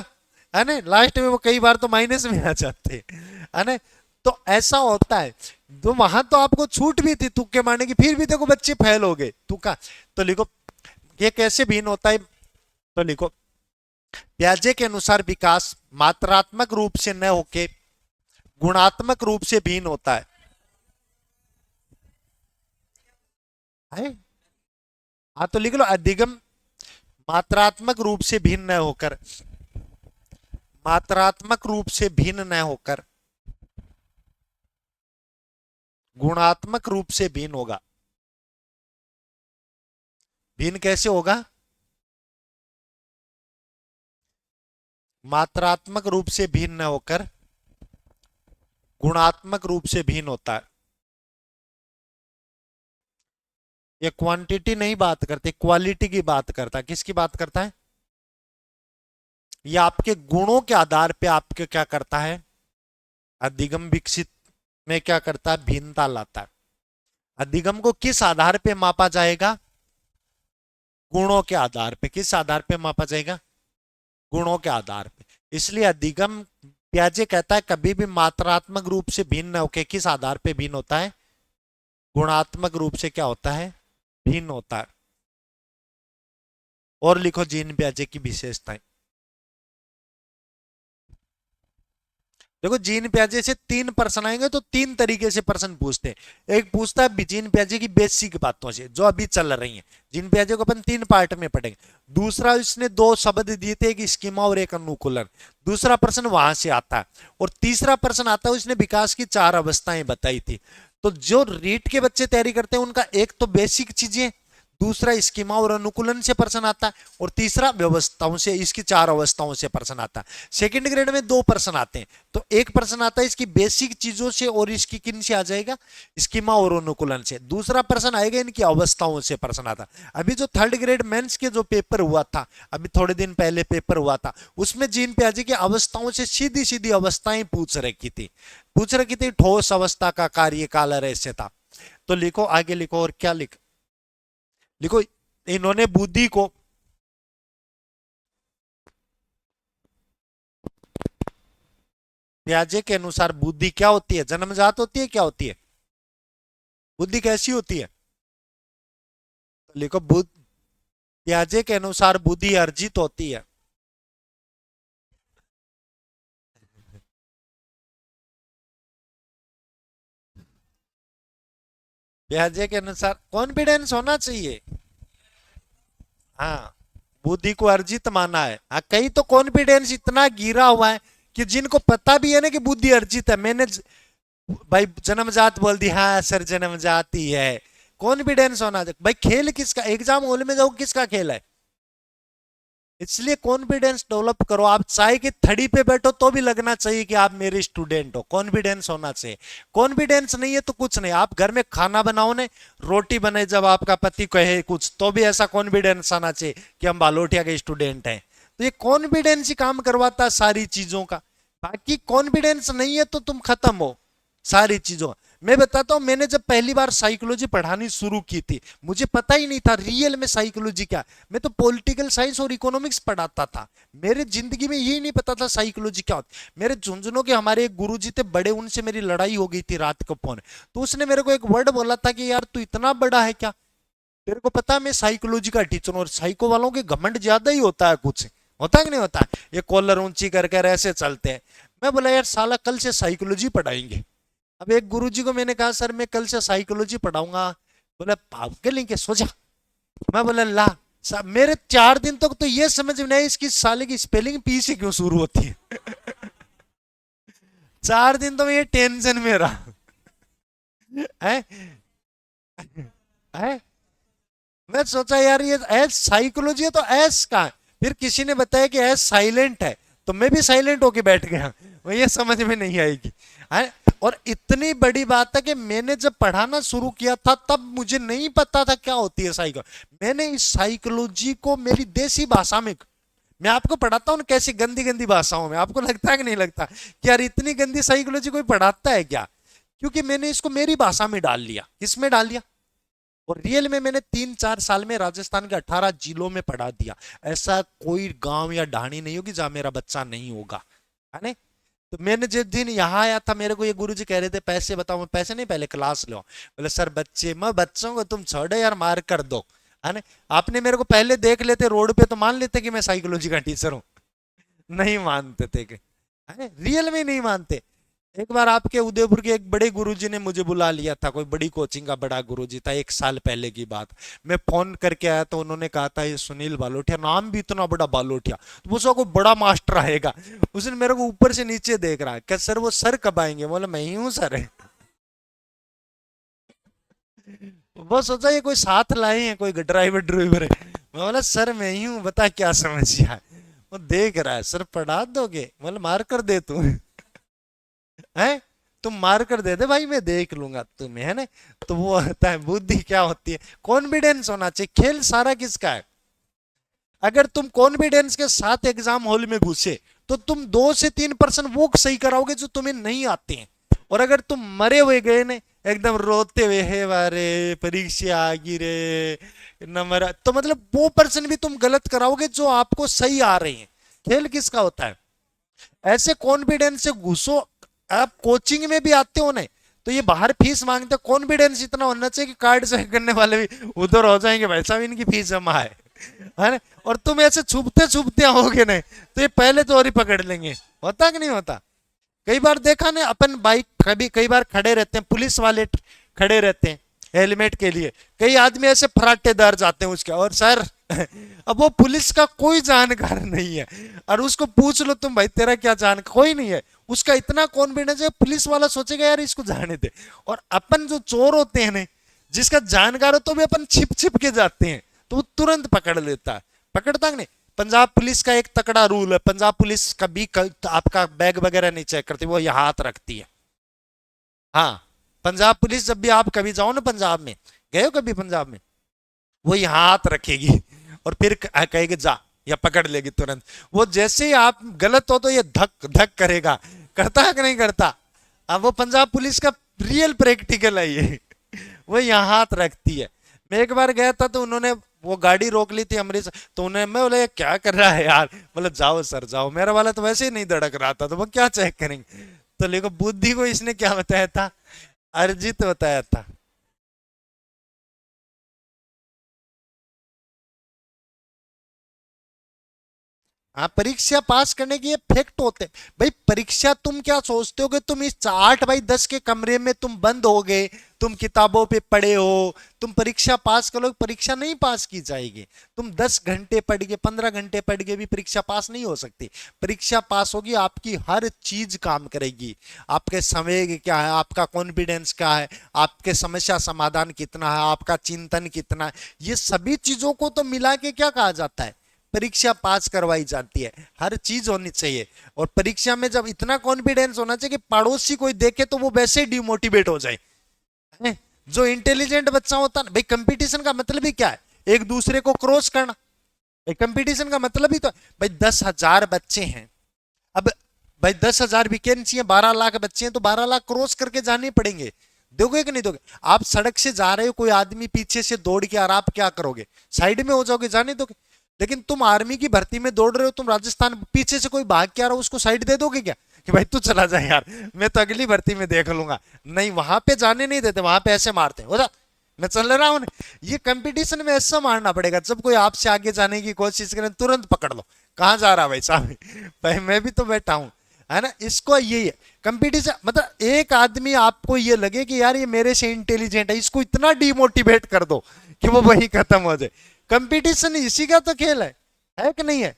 है ना, लास्ट में वो कई बार तो माइनस में आ जाते हैं, है ना। तो ऐसा होता है। तो वहां तो आपको छूट भी थी तुक्के मारने की, फिर भी देखो बच्चे फेल हो गए तुक्का। तो लिखो ये कैसे भिन्न होता है। तो लिखो प्याजे के अनुसार विकास मात्रात्मक रूप से न होके गुणात्मक रूप से भिन्न होता है। हाँ तो लिख लो, अधिगम मात्रात्मक रूप से भिन्न न होकर, मात्रात्मक रूप से भिन्न न होकर गुणात्मक रूप से भिन्न होगा। भिन्न कैसे होगा? मात्रात्मक रूप से भिन्न न होकर गुणात्मक रूप से भिन्न होता है। ये क्वांटिटी नहीं बात करते, क्वालिटी की बात करता है। किसकी बात करता है? ये आपके गुणों के आधार पे आपके क्या करता है, अधिगम विकसित में क्या करता है, भिन्नता लाता है। अधिगम को किस आधार पे मापा जाएगा? गुणों के आधार पे। किस आधार पे मापा जाएगा? गुणों के आधार पे। इसलिए अधिगम, प्याजे कहता है, कभी भी मात्रात्मक रूप से भिन्न होकर किस आधार पे भिन्न होता है? गुणात्मक रूप से क्या होता है, भिन्न होता है। और लिखो जीन प्याजे की विशेषताएं। देखो जीन प्याजे से 3 प्रश्न आएंगे तो 3 तरीके से प्रश्न पूछते हैं। एक पूछता है जीन प्याजे की बेसिक बातों से जो अभी चल रही हैं, जीन प्याजे को अपन 3 पार्ट में पढ़ेंगे। दूसरा इसने 2 शब्द दिए थे, एक स्कीमा और एक अनुकूलन, दूसरा प्रश्न वहां से आता है। और तीसरा प्रश्न आता है उसने विकास की 4 अवस्थाएं बताई थी। तो जो रीट के बच्चे तैयारी करते हैं उनका एक तो बेसिक चीजें, दूसरा स्कीमा और अनुकूलन से प्रश्न आता है, और तीसरा व्यवस्थाओं से, इसकी 4 अवस्थाओं से प्रश्न आता है। सेकंड ग्रेड में 2 प्रश्न आते हैं, तो एक प्रश्न आता है इसकी बेसिक चीजों से और इसकी किन से आ जाएगा, स्कीमा और अनुकूलन से। दूसरा प्रश्न आएगा इनकी अवस्थाओं से प्रश्न आता। अभी जो थर्ड ग्रेड मेंस के जो पेपर हुआ था, अभी थोड़े दिन पहले पेपर हुआ था, उसमें जीन प्याजे की अवस्थाओं से सीधी सीधी अवस्थाएं पूछ रखी थी, ठोस अवस्था का कार्यकाल ऐसे था। तो लिखो आगे, लिखो और क्या लिखो, इन्होंने बुद्धि को, प्याजे के अनुसार बुद्धि क्या होती है, जन्मजात होती है, क्या होती है, बुद्धि कैसी होती है। तो लिखो बुद्ध, प्याजे के अनुसार बुद्धि अर्जित होती है। प्याजे के अनुसार कॉन्फिडेंस होना चाहिए। हाँ, बुद्धि को अर्जित माना है। हाँ, कई तो कॉन्फिडेंस इतना गिरा हुआ है कि जिनको पता भी है ना कि बुद्धि अर्जित है, भाई जन्मजात बोल दी, हाँ सर जन्मजात ही है। कॉन्फिडेंस होना चाहिए भाई। खेल किसका, एग्जाम हॉल में जाओ किसका खेल है, इसलिए कॉन्फिडेंस डेवलप करो। आप चाय की थड़ी पे बैठो तो भी लगना चाहिए कि आप मेरे स्टूडेंट हो, कॉन्फिडेंस होना चाहिए। कॉन्फिडेंस नहीं है तो कुछ नहीं। आप घर में खाना बनाओ ने, रोटी बने, जब आपका पति कहे कुछ तो भी ऐसा कॉन्फिडेंस आना चाहिए कि हम बालोटिया के स्टूडेंट हैं। तो ये कॉन्फिडेंस ही काम करवाता है सारी चीजों का। बाकी कॉन्फिडेंस नहीं है तो तुम खत्म हो सारी चीजों। मैं बताता हूं, मैंने जब पहली बार साइकोलॉजी पढ़ानी शुरू की थी, मुझे पता ही नहीं था रियल में साइकोलॉजी क्या। मैं तो पॉलिटिकल साइंस और इकोनॉमिक्स पढ़ाता था, मेरे जिंदगी में यही नहीं पता था साइकोलॉजी क्या होती। मेरे झुंझुनों के हमारे एक गुरुजी थे बड़े, उनसे मेरी लड़ाई हो गई थी रात को फोन। तो उसने मेरे को एक वर्ड बोला था कि यार तू इतना बड़ा है क्या, तेरे को पता है मैं साइकोलॉजी का टीचर हूं। और साइको वालों के घमंड ज्यादा ही होता है, कुछ होता है कि नहीं होता है, ये कॉलर ऊंची करके ऐसे चलते हैं। मैं बोला यार साला कल से साइकोलॉजी पढ़ाएंगे। अब एक गुरुजी को मैंने कहा सर मैं कल से साइकोलॉजी पढ़ाऊंगा। बोला पागल नहीं के, सो जा। मैं बोला ला, मेरे 4 दिन तक तो ये समझ में नहीं इसकी साले की स्पेलिंग पी से क्यों शुरू होती है। 4 दिन तो मैं ये टेंशन में रहा है, है? मैं सोचा यार ये एस साइकोलॉजी है तो एस का है। फिर किसी ने बताया कि एस साइलेंट है, तो मैं भी साइलेंट होके बैठ गया। वो ये समझ में नहीं आएगी, है? और इतनी बड़ी बात है कि मैंने जब पढ़ाना शुरू किया था तब मुझे नहीं पता था क्या होती है साइको। मैंने इस साइकोलॉजी को मेरी देसी भाषा में, मैं आपको पढ़ाता हूँ कैसी गंदी गंदी भाषाओं में, आपको लगता है कि नहीं लगता कि यार इतनी गंदी साइकोलॉजी कोई पढ़ाता है क्या। क्योंकि मैंने इसको मेरी भाषा में डाल लिया। किसमें डाल दिया, और रियल में मैंने 3-4 साल में राजस्थान के 18 जिलों में पढ़ा दिया। ऐसा कोई गांव या ढाणी नहीं होगी जहां मेरा बच्चा नहीं होगा, है ना। तो मैंने जिस दिन यहाँ आया था मेरे को ये गुरुजी कह रहे थे पैसे बताओ, मैं पैसे नहीं पहले क्लास लो। बोले सर बच्चे, मैं बच्चों को तुम छोड़ो यार, मार कर दो, है ना। आपने मेरे को पहले देख लेते रोड पे तो मान लेते कि मैं साइकोलॉजी का टीचर हूँ। नहीं मानते थे कि, है रियल में नहीं मानते। एक बार आपके उदयपुर के एक बड़े गुरुजी ने मुझे बुला लिया था, कोई बड़ी कोचिंग का बड़ा गुरुजी था, 1 साल पहले की बात। मैं फोन करके आया तो उन्होंने कहा था ये सुनील बालोटिया, नाम भी इतना बड़ा बालोटिया, तो उसका कोई बड़ा मास्टर आएगा। उसने मेरे को ऊपर से नीचे देख रहा है, क्या सर वो सर कब आएंगे, बोले मैं ही हूँ सर। वो सोचा ये कोई साथ लाए हैं, कोई ड्राइवर ड्राइवर है। मैं बोला सर मैं ही हूँ, बता क्या समस्या है। वो देख रहा है, सर पढ़ा दोगे, बोले मार कर दे तू, है तुम मार कर दे दे भाई मैं देख लूंगा तुम्हें, है ना। तो वो होता है बुद्धि क्या होती है, कॉन्फिडेंस होना चाहिए। खेल सारा किसका है, अगर तुम कॉन्फिडेंस के साथ एग्जाम हॉल में घुसे तो तुम 2 से 3% वो सही कराओगे जो तुम्हें नहीं आते हैं। और अगर तुम मरे हुए गए ना एकदम रोते हुए, हे बारे परीक्षा आ गई रे नंबर, तो मतलब वो पर्सन भी तुम गलत कराओगे जो आपको सही आ रहे हैं। खेल किसका होता है, ऐसे कॉन्फिडेंस से घुसो। आप कोचिंग में भी आते हो ना तो ये बाहर फीस मांगते, कॉन्फिडेंस इतना होना चाहिए कि कार्ड से करने वाले भी उधर हो जाएंगे, भाई साहब इनकी फीस जमा है ना। और तुम ऐसे छुपते छुपते आओगे ना तो ये पहले तो और ही पकड़ लेंगे। होता कि नहीं होता, कई बार देखा ना अपन बाइक कभी कई बार खड़े रहते हैं, पुलिस वाले खड़े रहते हैं हेलमेट के लिए, कई आदमी ऐसे फराटेदार जाते हैं उसके, और सर अब वो पुलिस का कोई जानकार नहीं है, और उसको पूछ लो तुम भाई तेरा क्या जान, कोई नहीं है, उसका इतना कॉन्फिडेंस है, पुलिस वाला सोचेगा यार इसको जाने दे। और अपन जो चोर होते हैं ना, जिसका जानकार हो तो भी अपन छिप छिप के जाते हैं, तो वो तुरंत पकड़ लेता है, पकड़ता नहीं। पंजाब पुलिस का एक तकड़ा रूल है, पंजाब पुलिस कभी आपका बैग वगैरह नहीं चेक करती, वो यहाँ हाथ रखती है। हाँ, पंजाब पुलिस जब भी आप कभी जाओ ना पंजाब में, गए हो कभी पंजाब में, वो यहाँ हाथ रखेगी और फिर कहेगी जा, या पकड़ लेगी तुरंत। वो जैसे ही आप गलत हो तो ये धक धक करेगा, करता है कि नहीं करता। अब वो पंजाब पुलिस का रियल प्रैक्टिकल है ये, वो यहाँ हाथ रखती है। मैं एक बार गया था तो उन्होंने वो गाड़ी रोक ली थी अमृतसर, तो उन्हें मैं बोले क्या कर रहा है यार, बोले जाओ सर जाओ, मेरा वाला तो वैसे ही नहीं धड़क रहा था, तो वो क्या चेक करेंगे। तो देखो बुद्धि को इसने क्या बताया था, अर्जित बताया था। हाँ, परीक्षा पास करने के ये फैक्ट होते हैं भाई। परीक्षा तुम क्या सोचते हो कि तुम इस 8x10 के कमरे में तुम बंद हो गए, तुम किताबों पे पढ़े हो, तुम परीक्षा पास करोगे, परीक्षा नहीं पास की जाएगी। तुम 10 घंटे पढ़ के 15 घंटे पढ़ के भी परीक्षा पास नहीं हो सकती। परीक्षा पास होगी, आपकी हर चीज काम करेगी, आपके समय क्या है, आपका कॉन्फिडेंस क्या है, आपके समस्या समाधान कितना है, आपका चिंतन कितना है, ये सभी चीजों को तो मिला के क्या कहा जाता है, परीक्षा पास करवाई जाती है। हर चीज होनी चाहिए। और परीक्षा में जब इतना कॉन्फिडेंस होना चाहिए कि पड़ोसी कोई देखे तो वो वैसे ही डिमोटिवेट हो जाए। जो इंटेलिजेंट बच्चा होता है भाई, कंपटीशन का मतलब ही क्या है, एक दूसरे को क्रॉस करना। भाई कंपटीशन का मतलब ही तो भाई 10,000 बच्चे हैं, अब भाई 10,000 वैकेंसी है, 12 लाख बच्चे हैं, तो 12 लाख क्रॉस करके जाने पड़ेंगे। दोगे कि नहीं दोगे। आप सड़क से जा रहे हो, कोई आदमी पीछे से दौड़ के आ रहा, आप क्या करोगे, साइड में हो जाओगे, जाने दोगे। लेकिन तुम आर्मी की भर्ती में दौड़ रहे हो, तुम राजस्थान, पीछे से कोई भाग के आ रहा हो, उसको साइड दे दोगे क्या कि भाई तू चला जा यार, मैं तो अगली भर्ती में देख लूंगा। नहीं, वहां पे जाने नहीं देते, वहां पे ऐसे मारते हैं, हो जा मैं चल रहा हूं। ये कंपटीशन में ऐसा मारना पड़ेगा, जब कोई आपसे आगे जाने की कोशिश करे तुरंत पकड़ लो, कहां जा रहा भाई साहब, भाई मैं भी तो बैठा हूं, है ना। इसको यही है कंपटीशन, मतलब एक आदमी आपको ये लगे कि यार ये मेरे से इंटेलिजेंट है, इसको इतना डिमोटिवेट कर दो कि वो वही खत्म हो जाए। कंपटीशन इसी का तो खेल है कि नहीं है।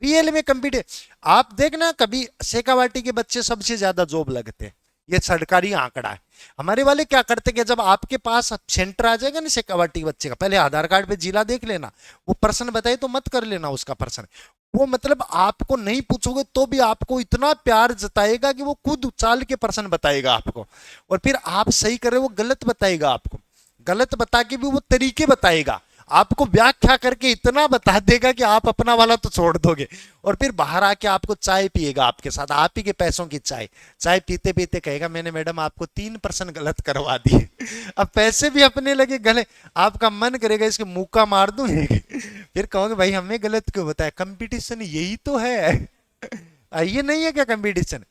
रियल में कंपटीशन आप देखना, कभी शेखावाटी के बच्चे सबसे ज्यादा जॉब लगते हैं, ये सरकारी आंकड़ा है। हमारे वाले क्या करते हैं, जब आपके पास सेंटर आ जाएगा ना शेखावाटी बच्चे का, पहले आधार कार्ड पे जिला देख लेना, वो पर्सन बताए तो मत कर लेना उसका पर्सन। वो मतलब आपको नहीं पूछोगे तो भी आपको इतना प्यार जताएगा कि वो खुद उछाल के पर्सन बताएगा आपको, और फिर आप सही कर रहे हो वो गलत बताएगा आपको, गलत बता के भी वो तरीके बताएगा आपको, व्याख्या करके इतना बता देगा कि आप अपना वाला तो छोड़ दोगे। और फिर बाहर आके आपको चाय पिएगा आपके साथ, आप ही के पैसों की चाय, चाय पीते पीते कहेगा मैंने मैडम आपको 3% गलत करवा दिए। अब पैसे भी अपने लगे गले, आपका मन करेगा इसके मुक्का मार दूं। फिर कहोगे भाई हमें गलत क्यों बताया, कंपटीशन यही तो है। ये नहीं है क्या कंपटीशन,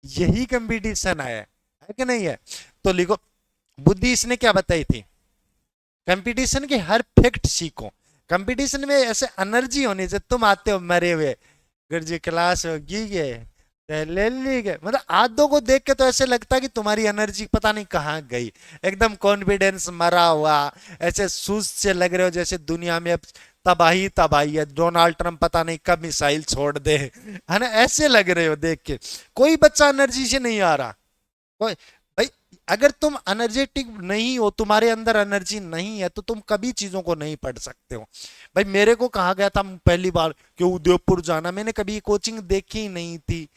यही कंपटीशन है कि नहीं है। तो लिखो, बुद्धि इसने क्या बताई थी, कंपटीशन के हर फैक्ट सीखो। कंपटीशन में ऐसे एनर्जी होनी चाहिए, तुम आते हो मरे हुए, गुरुजी क्लास होगी ले ली गए, मतलब आधों को देख के तो ऐसे लगता है कि तुम्हारी एनर्जी पता नहीं कहाँ गई, एकदम कॉन्फिडेंस मरा हुआ, ऐसे सुस्त से लग रहे हो जैसे दुनिया में अब तबाही तबाही है, डोनाल्ड ट्रंप पता नहीं कब मिसाइल छोड़ दे, है ना, ऐसे लग रहे हो देख के। कोई बच्चा एनर्जी से नहीं आ रहा, कोई भाई, अगर तुम एनर्जेटिक नहीं हो, तुम्हारे अंदर एनर्जी नहीं है, तो तुम कभी चीजों को नहीं पढ़ सकते हो। भाई मेरे को कहा गया था पहली बार कि उदयपुर जाना, मैंने कभी कोचिंग देखी ही नहीं थी,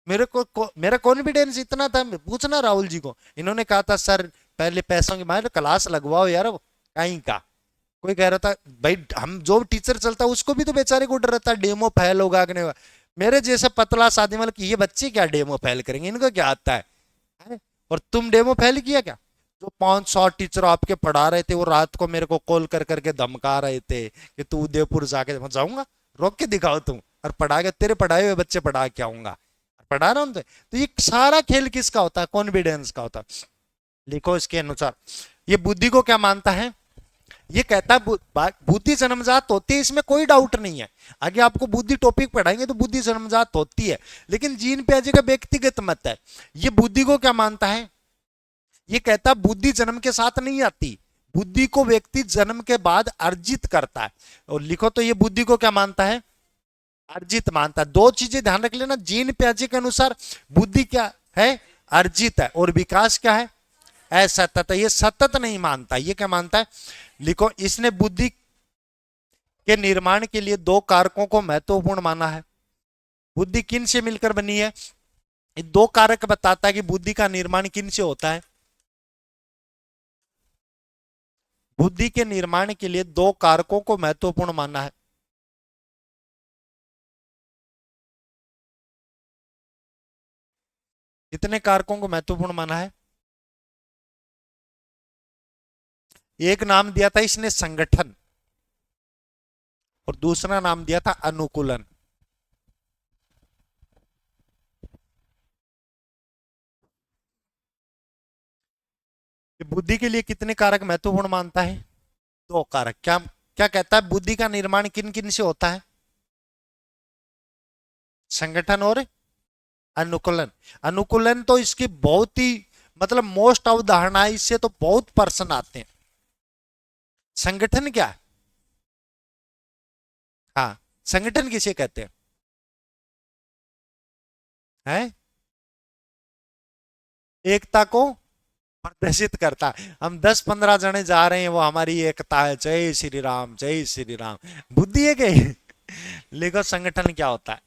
मेरा कॉन्फिडेंस इतना था, पूछना राहुल जी को, इन्होंने कहा था सर पहले पैसों की मार क्लास लगवाओ यार, कहीं का कोई कह रहा था भाई हम जो टीचर चलता है उसको भी तो बेचारे को डर रहता है डेमो फेल होगा कि नहीं। मेरे जैसे पतला शादी मतलब ये बच्चे क्या डेमो फेल करेंगे, इनको क्या आता है? और तुम डेमो फेल किया क्या? जो 500 टीचर आपके पढ़ा रहे थे वो रात को मेरे को कॉल कर करके धमका रहे थे कि तू उदयपुर जाके, मैं जाऊंगा, रोक के दिखाओ तुम, और पढ़ा के तेरे पढ़ाए हुए बच्चे पढ़ा के आऊंगा, पढ़ा रहा हूं तो ये सारा खेल किसका होता है, कॉन्फिडेंस का होता है। लिखो इसके अनुसार, ये बुद्धि को क्या मानता है, ये कहता है बुद्धि जन्मजात होती है, इसमें कोई डाउट नहीं है। आगे आपको बुद्धि टॉपिक पढ़ाएंगे तो बुद्धि जन्मजात होती है, लेकिन जीन पियाजे का व्यक्तिगत मत है। ये बुद्धि को क्या मानता है, ये कहता है बुद्धि जन्म के साथ नहीं आती, बुद्धि को व्यक्ति जन्म के बाद अर्जित करता है। और लिखो तो ये बुद्धि को क्या मानता है, अर्जित मानता है। दो चीजें ध्यान रख लेना, जीन पियाजे के अनुसार बुद्धि क्या है, अर्जित है, और विकास क्या है, असतत। ये सतत नहीं मानता, ये क्या मानता है, लिखो इसने बुद्धि के निर्माण के लिए दो कारकों को महत्वपूर्ण माना है। बुद्धि किन से मिलकर बनी है, दो कारक बताता है कि बुद्धि का निर्माण किन से होता है। बुद्धि के निर्माण के लिए दो कारकों को महत्वपूर्ण माना है। कितने कारकों को महत्वपूर्ण माना है, एक नाम दिया था इसने संगठन, और दूसरा नाम दिया था अनुकूलन। बुद्धि के लिए कितने कारक महत्वपूर्ण मानता है, दो कारक। क्या क्या कहता है, बुद्धि का निर्माण किन किन से होता है, संगठन और अनुकूलन। अनुकूलन तो इसकी बहुत ही मतलब मोस्ट अवधारणा, इससे तो बहुत प्रश्न आते हैं। संगठन क्या है, हाँ संगठन किसे कहते हैं, है एकता को प्रदर्शित करता है। हम 10-15 जने जा रहे हैं, वो हमारी एकता है, जय श्री राम जय श्री राम। बुद्धि है क्या लिखो संगठन क्या होता है।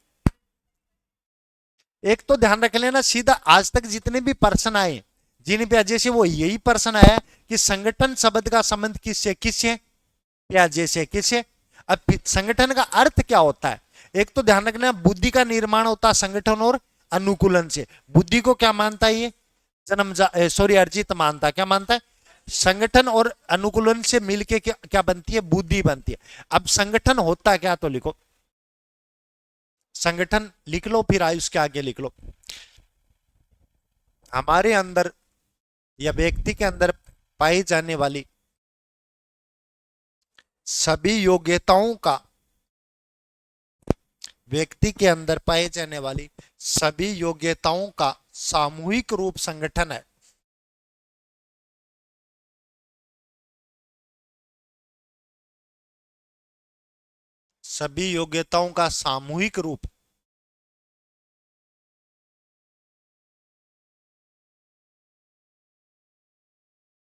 एक तो ध्यान रख लेना, सीधा आज तक जितने भी प्रश्न आए जिन प्याजे से, वो यही प्रश्न आया कि संगठन शब्द का संबंध किससे, किससे, प्याजे से, किससे। अब संगठन का अर्थ क्या होता है, एक तो ध्यान रखना बुद्धि का निर्माण होता है संगठन और अनुकूलन से। बुद्धि को क्या मानता है ये, सॉरी अर्जित मानता है, क्या मानता है, संगठन और अनुकूलन से मिलके क्या क्या बनती है, बुद्धि बनती है। अब संगठन होता क्या, तो लिखो संगठन लिख लो, फिर आयुष के आगे लिख लो। हमारे अंदर या व्यक्ति के अंदर पाई जाने वाली सभी योग्यताओं का, व्यक्ति के अंदर पाए जाने वाली सभी योग्यताओं का सामूहिक रूप संगठन है। सभी योग्यताओं का सामूहिक रूप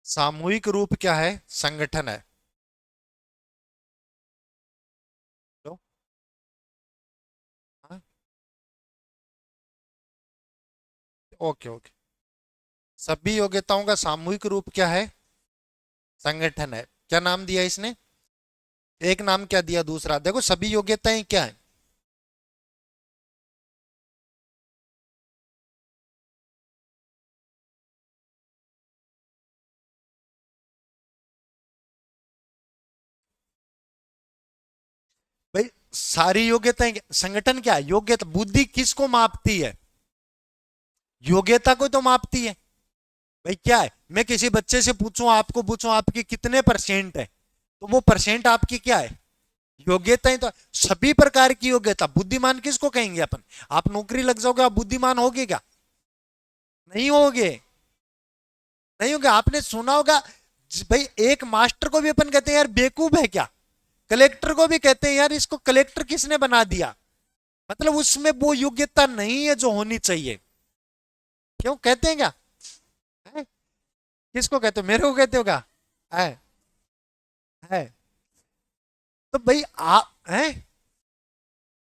सामूहिक रूप क्या है, संगठन है। तो हाँ, ओके ओके, सभी योग्यताओं का सामूहिक रूप क्या है, संगठन है। क्या नाम दिया इसने, एक नाम क्या दिया, दूसरा देखो सभी योग्यताएं क्या है, भाई सारी योग्यताएं संगठन क्या है, योग्यता। बुद्धि किसको मापती है, योग्यता को तो मापती है। भाई क्या है, मैं किसी बच्चे से पूछूं, आपको पूछूं आपके कितने परसेंट है, तो वो परसेंट आपकी क्या है, योग्यताएं। तो सभी प्रकार की योग्यता, बुद्धिमान किसको कहेंगे अपन, आप नौकरी लग जाओगे आप बुद्धिमान होगे क्या, नहीं होगे, नहीं होगा। आपने सुना होगा भाई, एक मास्टर को भी अपन कहते हैं यार बेवकूफ है क्या, कलेक्टर को भी कहते हैं यार इसको कलेक्टर किसने बना दिया, मतलब उसमें वो योग्यता नहीं है जो होनी चाहिए। क्यों कहते हैं क्या, है? किसको कहते हो, मेरे को कहते हो क्या, है तो भाई आप हैं,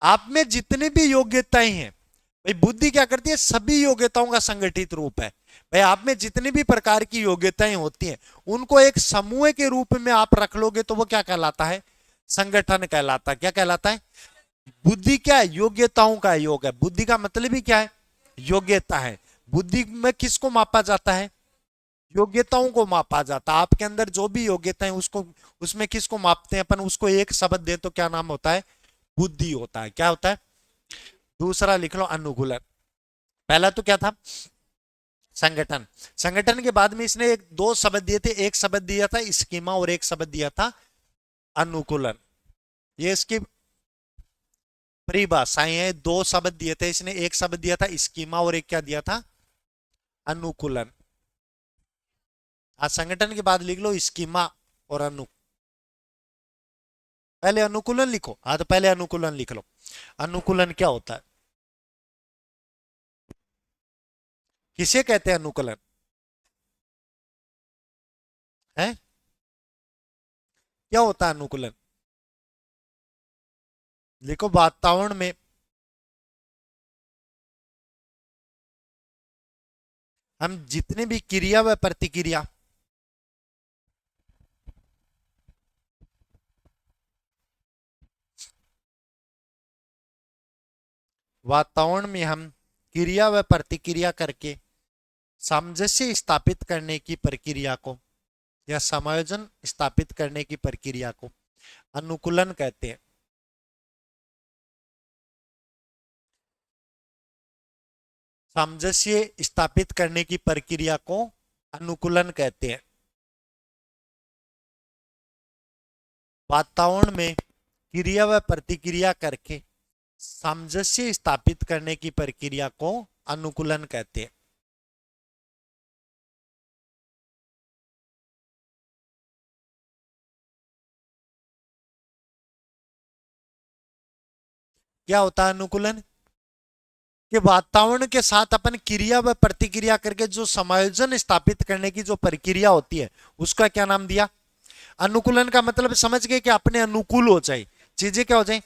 आप में जितने भी योग्यताएं हैं, भाई बुद्धि क्या करती है, सभी योग्यताओं का संगठित रूप है। भाई आप में जितनी भी प्रकार की योग्यताएं होती हैं, उनको एक समूह के रूप में आप रख लोगे तो वो क्या कहलाता है, संगठन कहलाता है। क्या कहलाता है, बुद्धि क्या है, योग्यताओं का योग है। बुद्धि का मतलब ही क्या है, योग्यता है। बुद्धि में किसको मापा जाता है, योग्यताओं को मापा जाता है। आपके अंदर जो भी योग्यता है उसको, उसमें किसको मापते हैं अपन, उसको एक शब्द दे तो क्या नाम होता है, बुद्धि होता है। क्या होता है, दूसरा लिख लो अनुकूलन। पहला तो क्या था, संगठन। संगठन के बाद में इसने एक दो शब्द दिए थे, एक शब्द दिया था स्कीमा और एक शब्द दिया था अनुकूलन। ये इसकी परिभाषाएं हैं। दो शब्द दिए थे इसने, एक शब्द दिया था स्कीमा और एक क्या दिया था, अनुकूलन। आज संगठन के बाद लिख लो स्कीमा और पहले अनुकूलन लिखो। हाँ तो पहले अनुकूलन लिख लो। अनुकूलन क्या होता है, किसे कहते हैं अनुकूलन है, क्या होता है अनुकूलन? लिखो वातावरण में हम जितने भी क्रिया व प्रतिक्रिया वातावरण में हम क्रिया व प्रतिक्रिया करके सामंजस्य स्थापित करने की प्रक्रिया को या समायोजन स्थापित करने की प्रक्रिया को अनुकूलन कहते हैं। सामंजस्य स्थापित करने की प्रक्रिया को अनुकूलन कहते हैं। वातावरण में क्रिया व प्रतिक्रिया करके सामंजस्य स्थापित करने की प्रक्रिया को अनुकूलन कहते हैं। क्या होता है अनुकूलन? कि वातावरण के साथ अपन क्रिया व प्रतिक्रिया करके जो समायोजन स्थापित करने की जो प्रक्रिया होती है उसका क्या नाम दिया, अनुकूलन। का मतलब समझ गए कि अपने अनुकूल हो जाए चीजें, क्या हो जाए,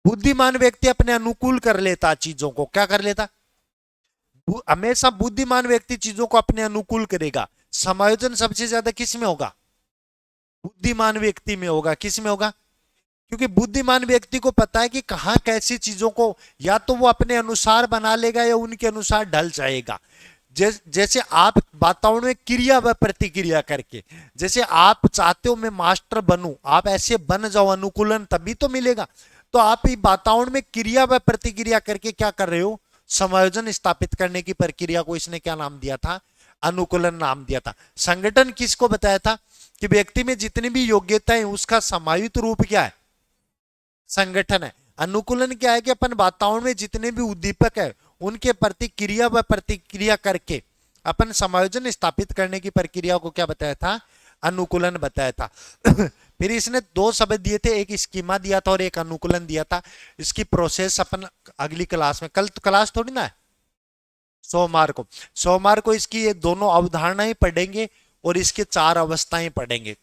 बुद्धिमान व्यक्ति अपने अनुकूल कर लेता चीजों को, क्या कर लेता, हमेशा बुद्धिमान व्यक्ति चीजों को अपने अनुकूल करेगा। समायोजन सबसे ज्यादा किस में होगा, बुद्धिमान व्यक्ति में होगा। किस में होगा? क्योंकि बुद्धिमान व्यक्ति को पता है कि कहां कैसी चीजों को या तो वो अपने अनुसार बना लेगा या उनके अनुसार ढल जाएगा। जैसे आप वातावरण में क्रिया व प्रतिक्रिया करके, जैसे आप चाहते हो मैं मास्टर बनूं, आप ऐसे बन जाओ, अनुकूलन तभी तो मिलेगा। तो आप ही वातावरण में क्रिया व प्रतिक्रिया करके क्या कर रहे हो, समायोजन स्थापित करने की प्रक्रिया को इसने क्या नाम दिया था, अनुकूलन नाम दिया था। संगठन किसको बताया था कि व्यक्ति में जितनी भी योग्यताएं उसका समायुक्त रूप क्या है, संगठन है। अनुकूलन क्या है कि अपन वातावरण में जितने भी उद्दीपक है उनके प्रति क्रिया व प्रतिक्रिया करके अपन समायोजन स्थापित करने की प्रक्रिया को क्या बताया था, अनुकूलन बताया था। फिर इसने दो शब्द दिए थे, एक स्कीमा दिया था और एक अनुकूलन दिया था। इसकी प्रोसेस अपन अगली क्लास में, कल तो क्लास थोड़ी ना है, सोमवार को इसकी ये दोनों अवधारणाएं पढ़ेंगे और इसके चार अवस्थाएं पढ़ेंगे।